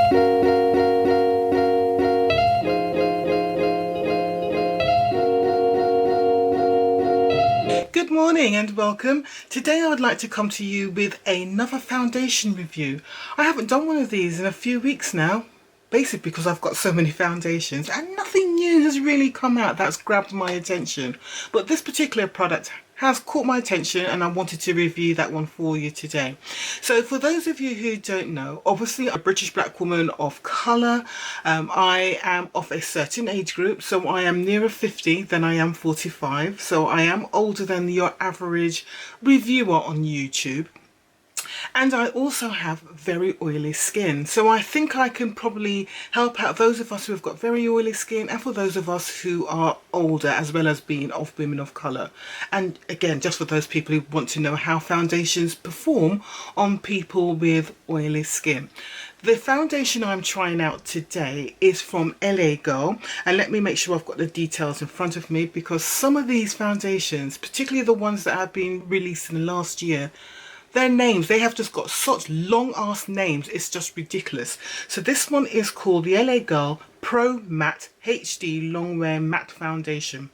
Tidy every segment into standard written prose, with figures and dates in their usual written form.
Good morning and welcome. Today I would like to come to you with another foundation review. I haven't done one of these in a few weeks now, basically because I've got so many foundations and nothing new has really come out that's grabbed my attention. But this particular product has caught my attention and I wanted to review that one for you today. So for those of you who don't know, obviously I'm a British black woman of colour. I am of a certain age group, so I am nearer 50 than I am 45. So I am older than your average reviewer on YouTube. And I also have very oily skin, so I think I can probably help out those of us who have got very oily skin and for those of us who are older, as well as being of women of colour. And again, just for those people who want to know how foundations perform on people with oily skin. The foundation I'm trying out today is from LA Girl, and let me make sure I've got the details in front of me, because some of these foundations, particularly the ones that have been released in the last year, their names, they have just got such long ass names, it's just ridiculous. So this one is called the LA Girl Pro Matte HD Longwear Matte Foundation.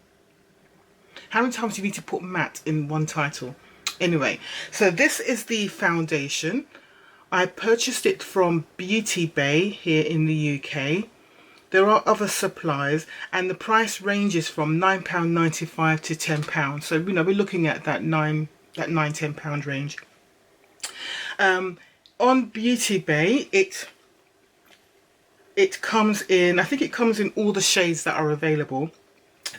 How many times do you need to put matte in one title? Anyway, so this is the foundation. I purchased it from Beauty Bay here in the UK. There are other suppliers and the price ranges from £9.95 to £10. So, you know, we're looking at that £9–10 range. On Beauty Bay, it comes in, I think it comes in all the shades that are available.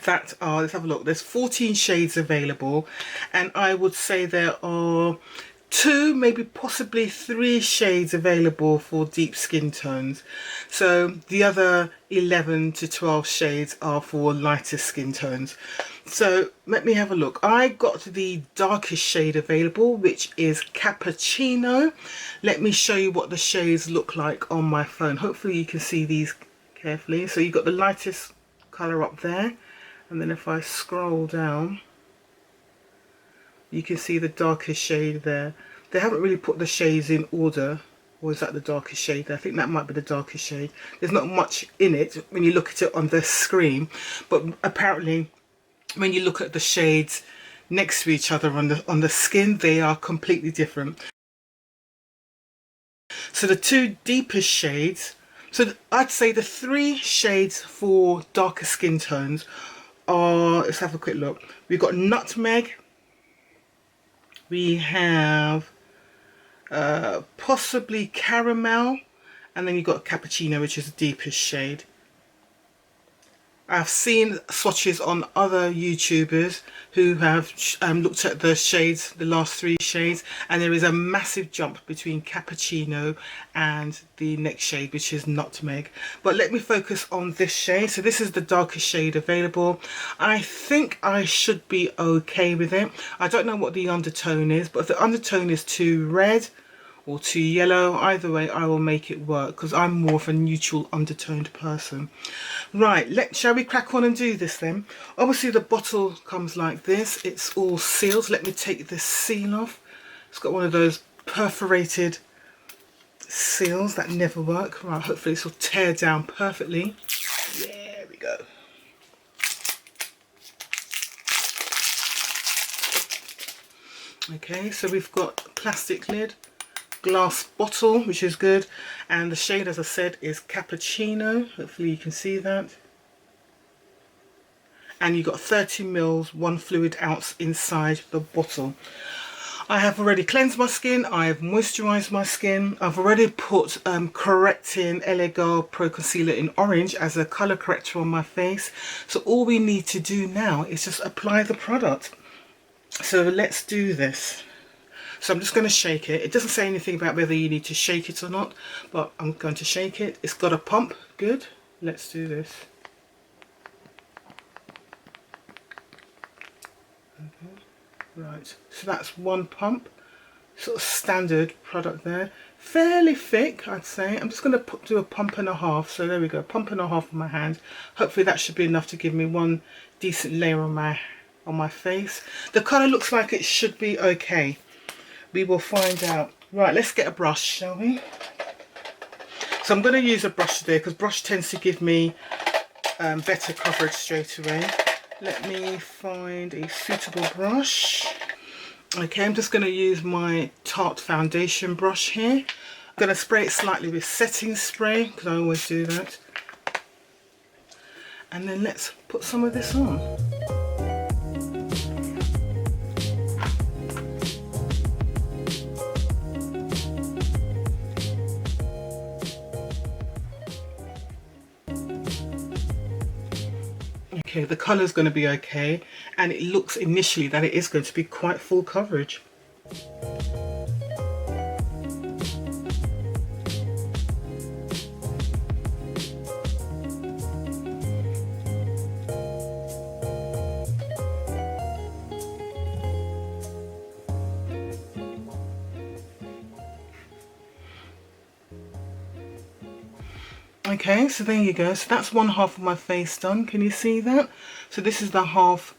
That are, let's have a look, there's 14 shades available, and I would say there are 2, maybe possibly 3 shades available for deep skin tones. So the other 11 to 12 shades are for lighter skin tones. So let me have a look. I got the darkest shade available, which is Cappuccino. Let me show you what the shades look like on my phone. Hopefully you can see these carefully. So you've got the lightest colour up there, and then if I scroll down, you can see the darkest shade there. They haven't really put the shades in order. Or is that the darkest shade there? I think that might be the darkest shade. There's not much in it when you look at it on the screen, but apparently when you look at the shades next to each other on the skin, they are completely different. So the 2 deepest shades, so I'd say the 3 shades for darker skin tones are, let's have a quick look. We've got Nutmeg, we have possibly Caramel, and then you've got Cappuccino, which is the deepest shade. I've seen swatches on other YouTubers who have looked at the shades, the last 3 shades, and there is a massive jump between Cappuccino and the next shade, which is Nutmeg. But let me focus on this shade. So this is the darkest shade available. I think I should be okay with it. I don't know what the undertone is, but if the undertone is too red or too yellow, either way I will make it work, because I'm more of a neutral undertoned person. Right, shall we crack on and do this then? Obviously the bottle comes like this, it's all sealed. Let me take this seal off. It's got one of those perforated seals that never work. Right, hopefully this will tear down perfectly. There we go. Okay, so we've got a plastic lid, glass bottle, which is good, and the shade, as I said, is Cappuccino. Hopefully you can see that. And you've got 30 ml, 1 fluid ounce inside the bottle. I have already cleansed my skin, I have moisturised my skin, I've already put Correcting LA Girl Pro Concealer in Orange as a colour corrector on my face. So all we need to do now is just apply the product. So let's do this. So I'm just going to shake it. It doesn't say anything about whether you need to shake it or not, but I'm going to shake it. It's got a pump. Good. Let's do this. Okay. Right. So that's 1 pump. Sort of standard product there. Fairly thick, I'd say. I'm just going to do a pump and a half. So there we go. Pump and a half on my hand. Hopefully that should be enough to give me 1 decent layer on my face. The colour looks like it should be okay. We will find out. Right, let's get a brush, shall we? So I'm going to use a brush today because brush tends to give me better coverage straight away. Let me find a suitable brush. Okay, I'm just going to use my Tarte foundation brush here. I'm going to spray it slightly with setting spray because I always do that. And then let's put some of this on. Okay, the colour is going to be okay, and it looks initially that it is going to be quite full coverage. Okay, so there you go. So that's one half of my face done. Can you see that? So this is the half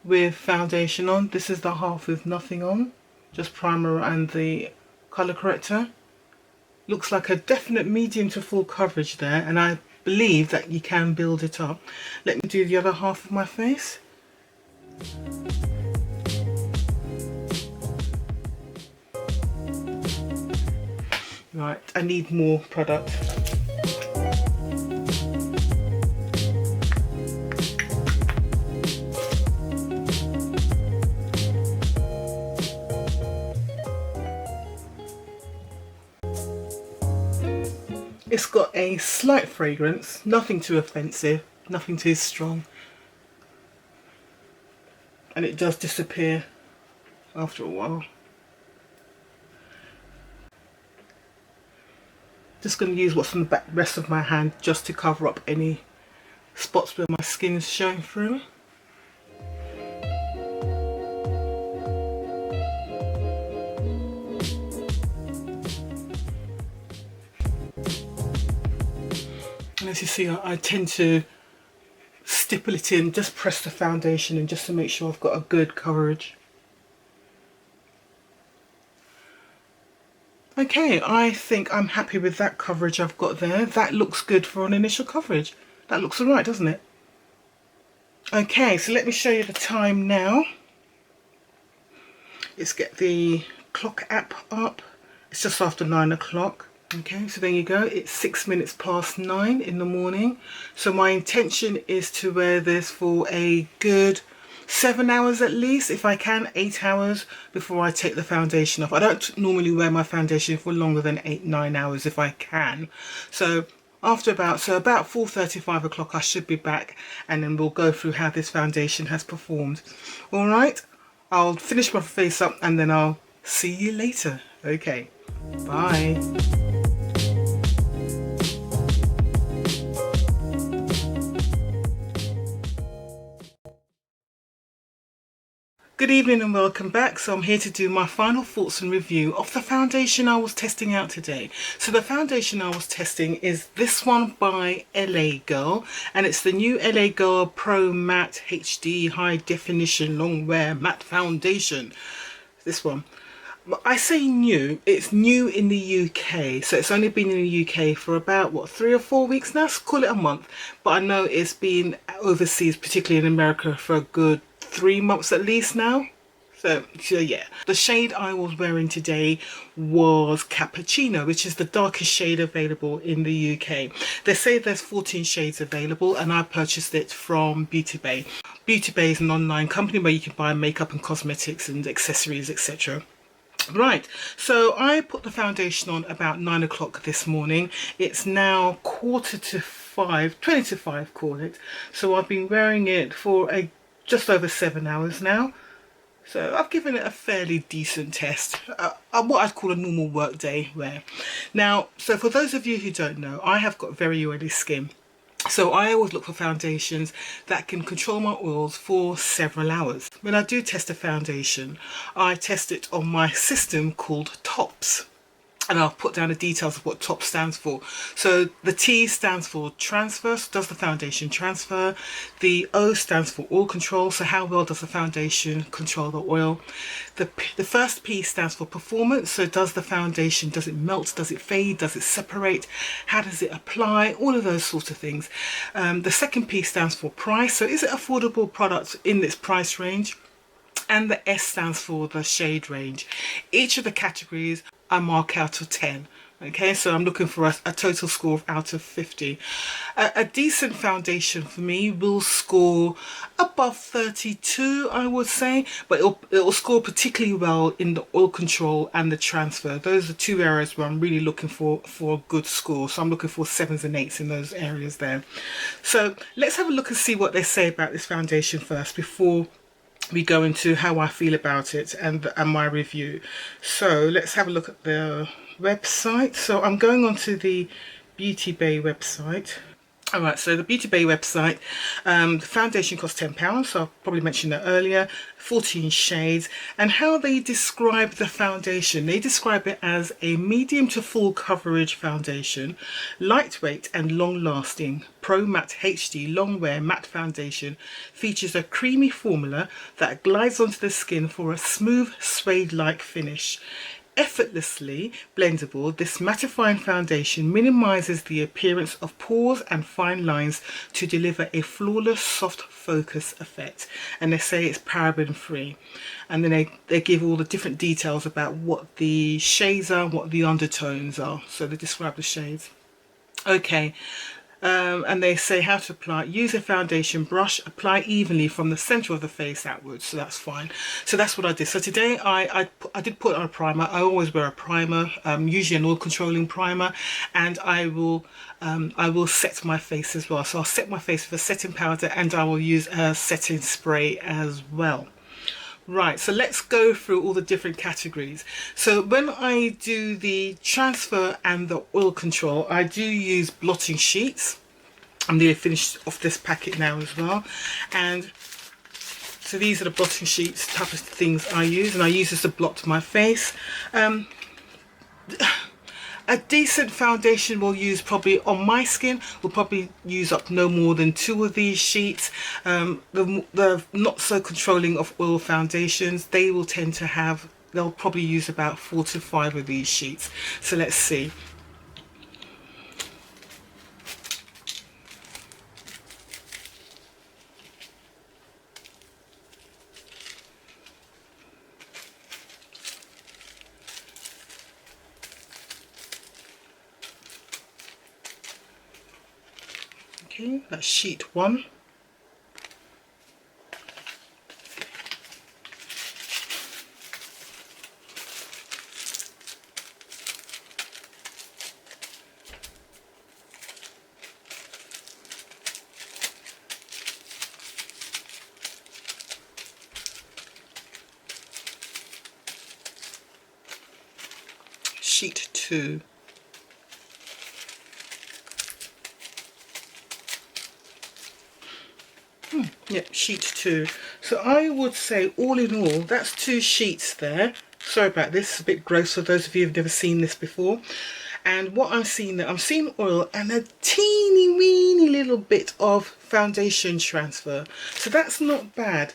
with foundation on. This is the half with nothing on. Just primer and the colour corrector. Looks like a definite medium to full coverage there. And I believe that you can build it up. Let me do the other half of my face. Right, I need more product. It's got a slight fragrance, nothing too offensive, nothing too strong. And it does disappear after a while. Just going to use what's on the rest of my hand just to cover up any spots where my skin is showing through. And as you see, I tend to stipple it in, just press the foundation in just to make sure I've got a good coverage. Okay, I think I'm happy with that coverage I've got there. That looks good for an initial coverage. That looks alright, doesn't it? Okay, so let me show you the time now. Let's get the clock app up. It's just after 9 o'clock. Okay, so there you go. It's 6 minutes past 9 in the morning. So my intention is to wear this for a good 7 hours at least, if I can, 8 hours before I take the foundation off. I don't normally wear my foundation for longer than 8-9 hours if I can. So after about 4:30, 5 o'clock I should be back, and then we'll go through how this foundation has performed. All right, I'll finish my face up and then I'll see you later. Okay, bye. Good evening and welcome back. So I'm here to do my final thoughts and review of the foundation I was testing out today. So the foundation I was testing is this one by LA Girl, and it's the new LA Girl Pro Matte HD High Definition Long Wear Matte Foundation. This one. I say new, it's new in the UK, so it's only been in the UK for about, what, 3 or 4 weeks now? Let's call it a month. But I know it's been overseas, particularly in America, for a good 3 months at least now. So yeah, the shade I was wearing today was Cappuccino, which is the darkest shade available in the UK. They say there's 14 shades available, and I purchased it from Beauty Bay. Beauty Bay is an online company where you can buy makeup and cosmetics and accessories, etc. Right, so I put the foundation on about 9 o'clock this morning. It's now 4:45, 20 to 5 call it. So I've been wearing it for just over 7 hours now. So I've given it a fairly decent test, what I'd call a normal work day wear. Now, so for those of you who don't know, I have got very oily skin. So I always look for foundations that can control my oils for several hours. When I do test a foundation, I test it on my system called Tops. and I'll put down the details of what top stands for. So the T stands for transfer, so does the foundation transfer? The O stands for oil control, so how well does the foundation control the oil? The first P stands for performance, so does the foundation, does it melt, does it fade, does it separate, how does it apply, all of those sorts of things. The second P stands for price, so is it affordable product in its price range? And the S stands for the shade range. Each of the categories I mark out of 10. Okay, so I'm looking for a total score of out of 50. A decent foundation for me will score above 32, I would say, but it'll score particularly well in the oil control and the transfer. Those are two areas where I'm really looking for a good score. So I'm looking for 7s and 8s in those areas there. So let's have a look and see what they say about this foundation first before we go into how I feel about it and my review. So let's have a look at the website. So I'm going on to the Beauty Bay website. Alright, so the Beauty Bay website, the foundation costs £10, so I've probably mentioned that earlier, 14 shades, and how they describe the foundation. They describe it as a medium to full coverage foundation, lightweight and long-lasting, Pro Matte HD long wear matte foundation, features a creamy formula that glides onto the skin for a smooth suede-like finish. Effortlessly blendable, this mattifying foundation minimizes the appearance of pores and fine lines to deliver a flawless soft focus effect. And they say it's paraben free, and then they give all the different details about what the shades are, what the undertones are, so they describe the shades. Okay. And they say how to apply. Use a foundation brush, apply evenly from the center of the face outwards, so that's fine. So that's what I did. So today I did put on a primer. I always wear a primer, usually an oil controlling primer, and I will set my face as well. So I'll set my face with a setting powder, and I will use a setting spray as well. Right, so let's go through all the different categories. So when I do the transfer and the oil control, I do use blotting sheets. I'm nearly finished off this packet now as well. And so these are the blotting sheets type of things I use, and I use this to blot my face. A decent foundation will use probably, on my skin, will probably use up no more than 2 of these sheets. The not so controlling of oil foundations, they will tend to have, they'll probably use about 4 to 5 of these sheets. So let's see. Okay, that's sheet 1. Sheet 2. Yep, sheet 2. So I would say all in all, that's 2 sheets there. Sorry about this, it's a bit gross for those of you who've never seen this before. And what I'm seeing there, I'm seeing oil and a teeny weeny little bit of foundation transfer. So that's not bad.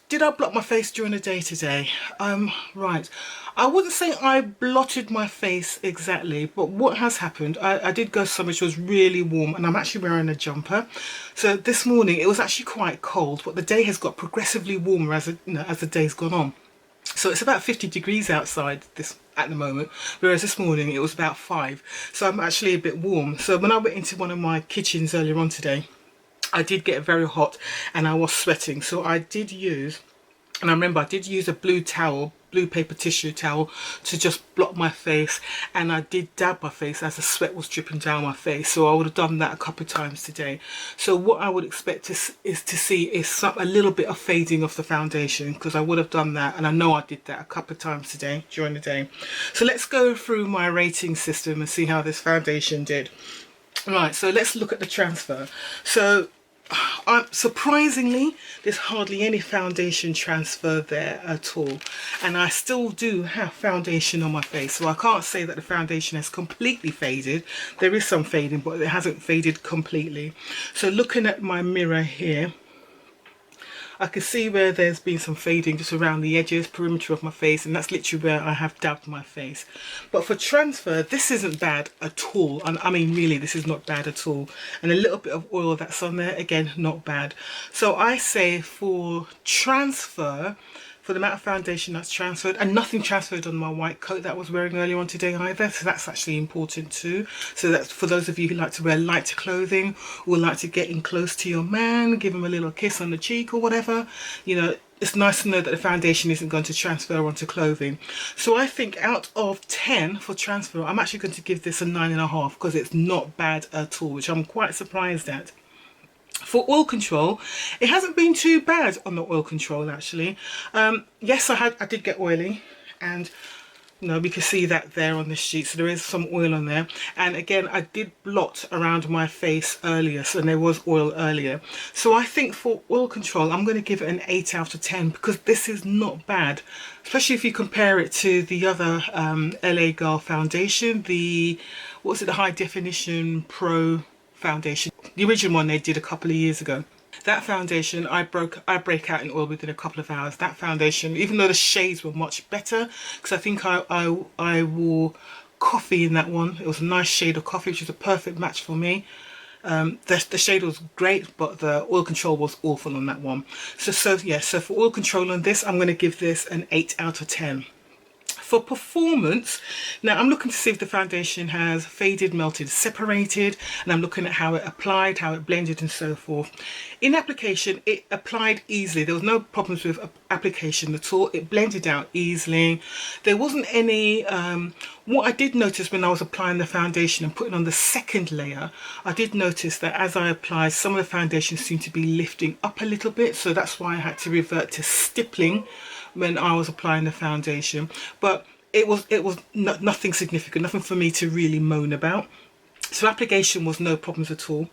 Did I blot my face during the day today? Right. I wouldn't say I blotted my face exactly, but what has happened, I did go somewhere which was really warm, and I'm actually wearing a jumper. So this morning it was actually quite cold, but the day has got progressively warmer as the day's gone on. So it's about 50 degrees outside at the moment, whereas this morning it was about 5. So I'm actually a bit warm. So when I went into one of my kitchens earlier on today, I did get very hot and I was sweating. So I did use, and I remember I did use a blue paper tissue towel to just blot my face, and I did dab my face as the sweat was dripping down my face. So I would have done that a couple of times today. So what I would expect is to see a little bit of fading of the foundation, because I would have done that, and I know I did that a couple of times today during the day. So let's go through my rating system and see how this foundation did. Right, so let's look at the transfer. So Surprisingly, there's hardly any foundation transfer there at all, and I still do have foundation on my face, so I can't say that the foundation has completely faded. There is some fading, but it hasn't faded completely. So looking at my mirror here, I can see where there's been some fading just around the edges, perimeter of my face, and that's literally where I have dabbed my face. But for transfer, this isn't bad at all. And I mean, really, this is not bad at all. And a little bit of oil that's on there, again, not bad. So I say for transfer, for the amount of foundation that's transferred, and nothing transferred on my white coat that I was wearing earlier on today either, so that's actually important too. So that's for those of you who like to wear lighter clothing, or like to get in close to your man, give him a little kiss on the cheek or whatever, you know, it's nice to know that the foundation isn't going to transfer onto clothing. So I think out of 10 for transfer, I'm actually going to give this a 9.5 because it's not bad at all, which I'm quite surprised at. For oil control, it hasn't been too bad on the oil control actually. Yes, I did get oily, and you know, we can see that there on this sheet, so there is some oil on there. And again, I did blot around my face earlier, so there was oil earlier. So I think for oil control, I'm going to give it an 8 out of 10 because this is not bad, especially if you compare it to the other LA Girl foundation, the high definition pro foundation, the original one they did a couple of years ago. That foundation, I break out in oil within a couple of hours. That foundation, even though the shades were much better, because I think I wore coffee in that one. It was a nice shade of coffee, which is a perfect match for me. The shade was great, but the oil control was awful on that one. So for oil control on this, I'm going to give this an 8 out of 10. For performance, now I'm looking to see if the foundation has faded, melted, separated, and I'm looking at how it applied, how it blended and so forth. In application, it applied easily. There was no problems with application at all. It blended out easily. There wasn't any, what I did notice when I was applying the foundation and putting on the second layer, I did notice that as I applied, some of the foundation seemed to be lifting up a little bit, so that's why I had to revert to stippling when I was applying the foundation. But it was nothing significant, nothing for me to really moan about. So application was no problems at all.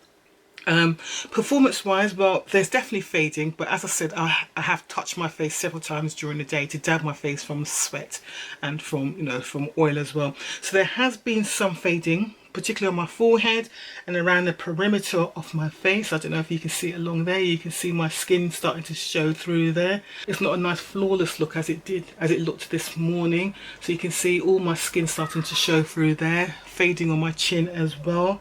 Performance wise, well, there's definitely fading, but as I said, I have touched my face several times during the day to dab my face from sweat and from oil as well. So there has been some fading, particularly on my forehead and around the perimeter of my face. I don't know if you can see it along there. You can see my skin starting to show through there. It's not a nice flawless look as it looked this morning. So you can see all my skin starting to show through there, fading on my chin as well.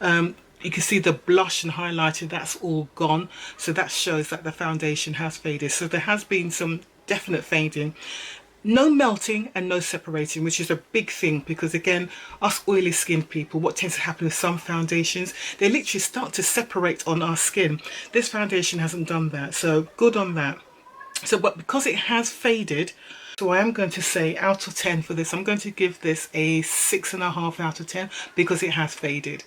You can see the blush and highlighting, that's all gone. So that shows that the foundation has faded. So there has been some definite fading. No melting and no separating, which is a big thing because again, us oily skinned people, what tends to happen with some foundations, they literally start to separate on our skin. This foundation hasn't done that, so good on that. So, but because it has faded, so I am going to say out of 10 for this, I'm going to give this a 6.5 out of 10 because it has faded.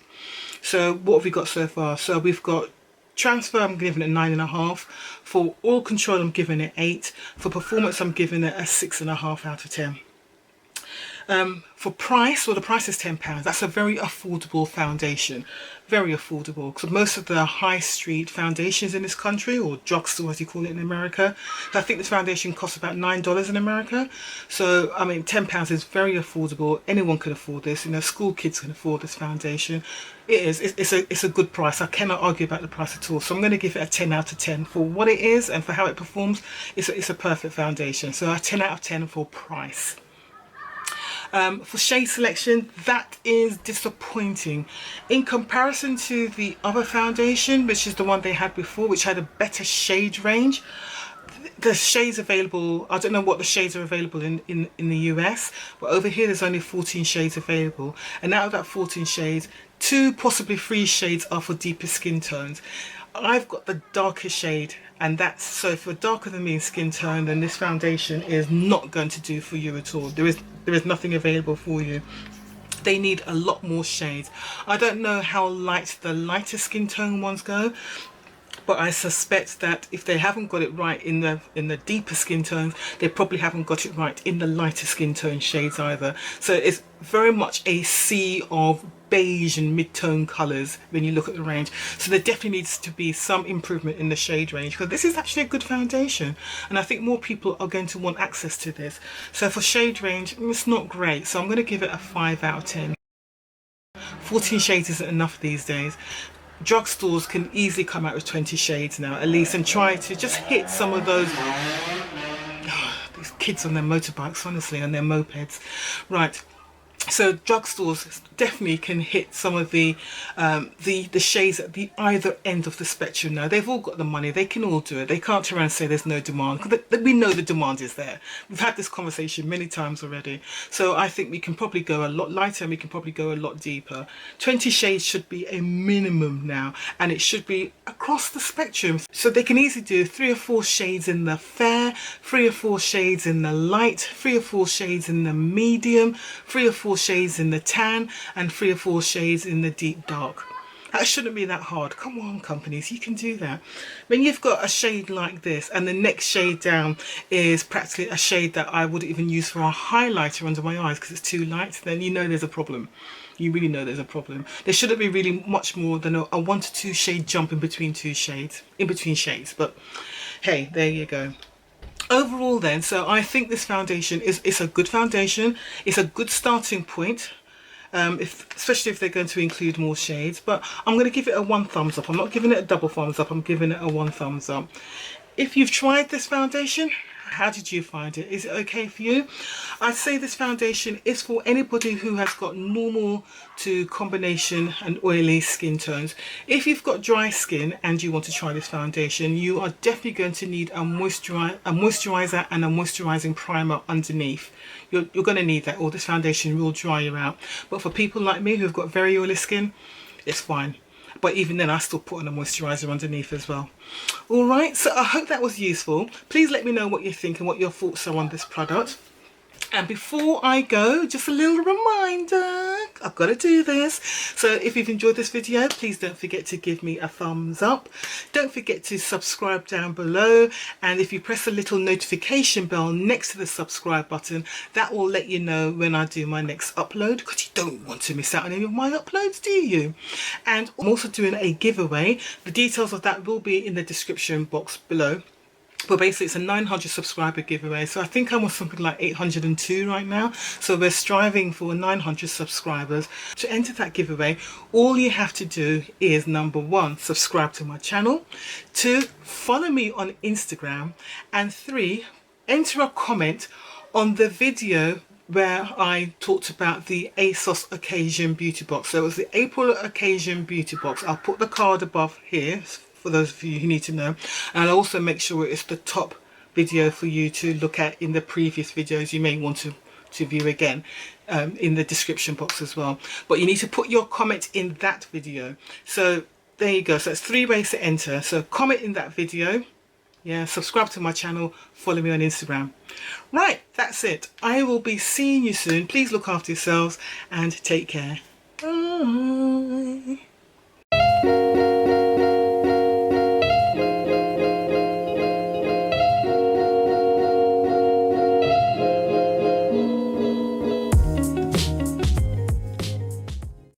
So what have we got so far? So we've got transfer, I'm giving it 9.5. For oil control, I'm giving it 8. For performance, I'm giving it a 6.5 out of 10. For price, well, the price is £10. That's a very affordable foundation, very affordable, because most of the high street foundations in this country, or drugstore as you call it in America, I think this foundation costs about $9 in America. So I mean, £10 is very affordable. Anyone can afford this. You know, school kids can afford this foundation. It is. It's a good price. I cannot argue about the price at all. So I'm going to give it a 10 out of 10 for what it is and for how it performs. It's a perfect foundation. So a 10 out of 10 for price. For shade selection, that is disappointing in comparison to the other foundation, which is the one they had before, which had a better shade range. The shades available, I don't know what the shades are available in the US, but over here there's only 14 shades available, and out of that 14 shades, 2, possibly 3 shades are for deeper skin tones. I've got the darker shade, and that's, so if you're darker than me in skin tone, then this foundation is not going to do for you at all. There is nothing available for you. They need a lot more shades. I don't know how light the lighter skin tone ones go, but I suspect that if they haven't got it right in the deeper skin tones, they probably haven't got it right in the lighter skin tone shades either. So it's very much a sea of beige and mid-tone colours when you look at the range. So there definitely needs to be some improvement in the shade range, because this is actually a good foundation, and I think more people are going to want access to this. So for shade range, it's not great, so I'm going to give it a 5 out of 10. 14 shades isn't enough these days. Drugstores can easily come out with 20 shades now at least, and try to just hit some of those these kids on their motorbikes, honestly, on their mopeds. Right, so drugstores definitely can hit some of the shades at the either end of the spectrum now. They've all got the money, they can all do it. They can't turn around and say there's no demand, because we know the demand is there. We've had this conversation many times already. So I think we can probably go a lot lighter, and we can probably go a lot deeper. 20 shades should be a minimum now, and it should be across the spectrum. So they can easily do 3 or 4 shades in the fair, 3 or 4 shades in the light, 3 or 4 shades in the medium, 3 or 4 shades in the tan, and 3 or 4 shades in the deep dark. That shouldn't be that hard. Come on, companies, you can do that. When you've got a shade like this, and the next shade down is practically a shade that I wouldn't even use for a highlighter under my eyes because it's too light, then you know there's a problem. You really know there's a problem. There shouldn't be really much more than a 1 to 2 shade jump in between shades, but hey, there you go. Overall then, so I think this foundation is a good foundation. It's a good starting point, especially if they're going to include more shades. But I'm going to give it a 1 thumbs up. I'm not giving it a double thumbs up. I'm giving it a 1 thumbs up. If you've tried this foundation, how did you find it? Is it okay for you? I'd say this foundation is for anybody who has got normal to combination and oily skin tones. If you've got dry skin and you want to try this foundation, you are definitely going to need a moisturizer and a moisturizing primer underneath. You're going to need that, or this foundation will dry you out. But for people like me who've got very oily skin, it's fine. But even then, I still put on a moisturizer underneath as well. All right, so I hope that was useful. Please let me know what you think and what your thoughts are on this product. And before I go, just a little reminder, I've got to do this. So if you've enjoyed this video, please don't forget to give me a thumbs up. Don't forget to subscribe down below. And if you press the little notification bell next to the subscribe button, that will let you know when I do my next upload, because you don't want to miss out on any of my uploads, do you? And I'm also doing a giveaway. The details of that will be in the description box below. But basically it's a 900 subscriber giveaway, so I think I'm on something like 802 right now. So we're striving for 900 subscribers. To enter that giveaway, all you have to do is, number 1, subscribe to my channel, 2, follow me on Instagram, and 3, enter a comment on the video where I talked about the ASOS Occasion Beauty Box. So it was the April Occasion Beauty Box. I'll put the card above here for those of you who need to know, and I'll also make sure it's the top video for you to look at in the previous videos you may want to view again, in the description box as well. But you need to put your comment in that video. So there you go. So it's 3 ways to enter. So comment in that video, yeah, subscribe to my channel, follow me on Instagram. Right, that's it. I will be seeing you soon. Please look after yourselves and take care. Bye.